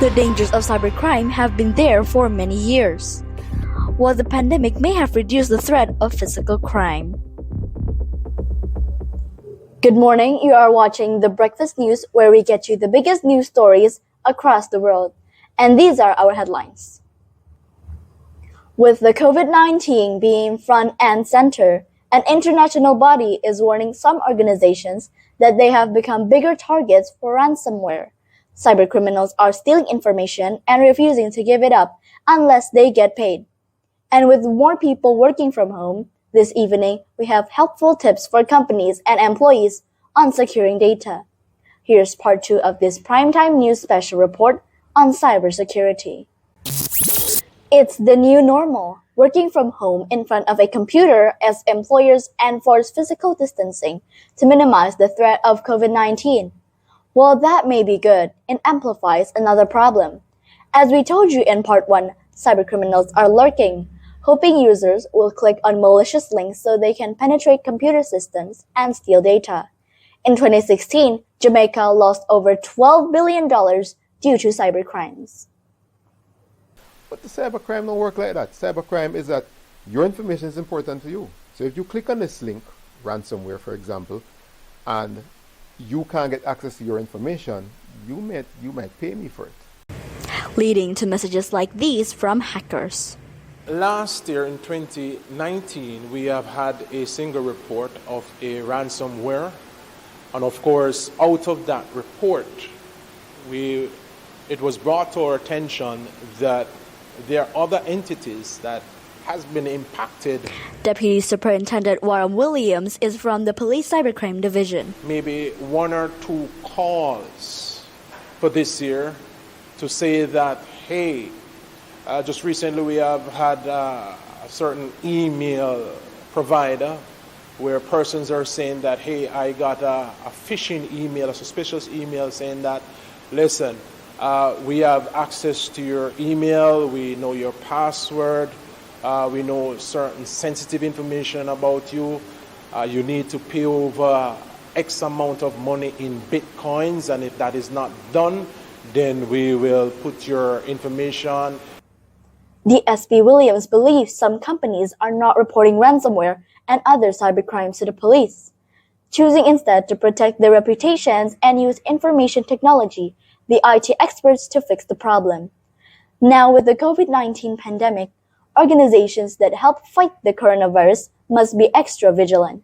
The dangers of cybercrime have been there for many years, while the pandemic may have reduced the threat of physical crime. Good morning, you are watching The Breakfast News, where we get you the biggest news stories across the world. And these are our headlines. With the COVID-19 being front and center, an international body is warning some organizations that they have become bigger targets for ransomware. Cybercriminals are stealing information and refusing to give it up unless they get paid. And with more people working from home, this evening we have helpful tips for companies and employees on securing data. Here's part 2 of this primetime news special report on cybersecurity. It's the new normal, working from home in front of a computer as employers enforce physical distancing to minimize the threat of COVID-19. While that may be good, it amplifies another problem. As we told you in part 1, cybercriminals are lurking, hoping users will click on malicious links so they can penetrate computer systems and steal data. In 2016, Jamaica lost over $12 billion due to cybercrimes. But the cybercrime don't work like that. Cybercrime is that your information is important to you. So if you click on this link, ransomware for example, and you can't get access to your information, you might pay me for it. Leading to messages like these from hackers. Last year in 2019, we have had a single report of a ransomware. And of course, out of that report, it was brought to our attention that there are other entities that has been impacted. Deputy Superintendent Juara Williams is from the Police Cybercrime Division. Maybe 1 or 2 calls for this year to say that, hey, just recently we have had a certain email provider where persons are saying that, hey, I got a phishing email, a suspicious email saying that, listen, we have access to your email, we know your password, we know certain sensitive information about you, you need to pay over X amount of money in Bitcoins, and if that is not done, then we will put your information. DSP Williams believes some companies are not reporting ransomware and other cybercrimes to the police, choosing instead to protect their reputations and use information technology, the IT experts, to fix the problem. Now, with the COVID-19 pandemic, organizations that help fight the coronavirus must be extra vigilant.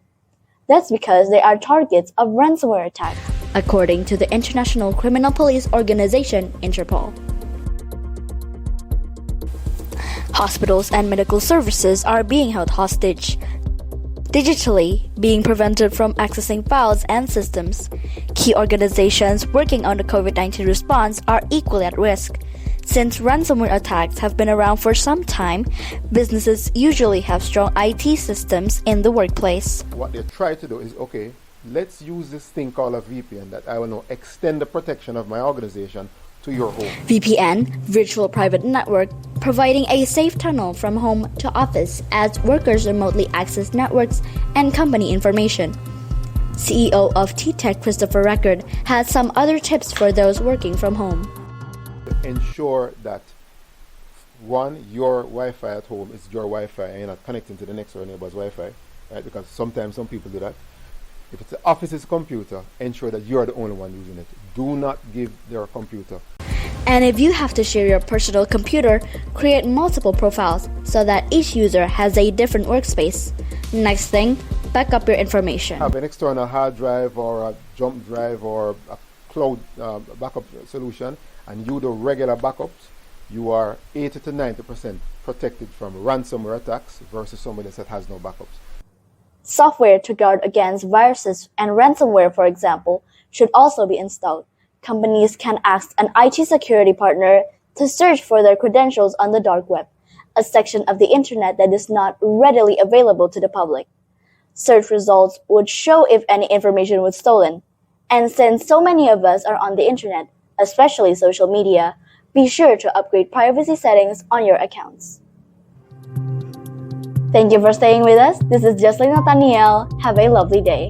That's because they are targets of ransomware attacks, according to the International Criminal Police Organization, Interpol. Hospitals and medical services are being held hostage, digitally being prevented from accessing files and systems. Key organizations working on the COVID-19 response are equally at risk. Since ransomware attacks have been around for some time, businesses usually have strong IT systems in the workplace. What they try to do is, okay, let's use this thing called a VPN that I will now extend the protection of my organization to your home. VPN, Virtual Private Network, providing a safe tunnel from home to office as workers remotely access networks and company information. CEO of T-Tech Christopher Record has some other tips for those working from home. Ensure that, one, your Wi-Fi at home is your Wi-Fi and you're not connecting to the next door neighbor's Wi-Fi, right? Because sometimes some people do that. If it's the office's computer, ensure that you're the only one using it. Do not give their computer. And if you have to share your personal computer, create multiple profiles so that each user has a different workspace. Next thing, back up your information. Have an external hard drive or a jump drive or a cloud backup solution, and you do regular backups. You are 80 to 90% protected from ransomware attacks versus somebody else that has no backups. Software to guard against viruses and ransomware, for example, should also be installed. Companies can ask an IT security partner to search for their credentials on the dark web, a section of the internet that is not readily available to the public. Search results would show if any information was stolen. And since so many of us are on the internet, especially social media, be sure to upgrade privacy settings on your accounts. Thank you for staying with us. This is Jocelyn Nathaniel. Have a lovely day.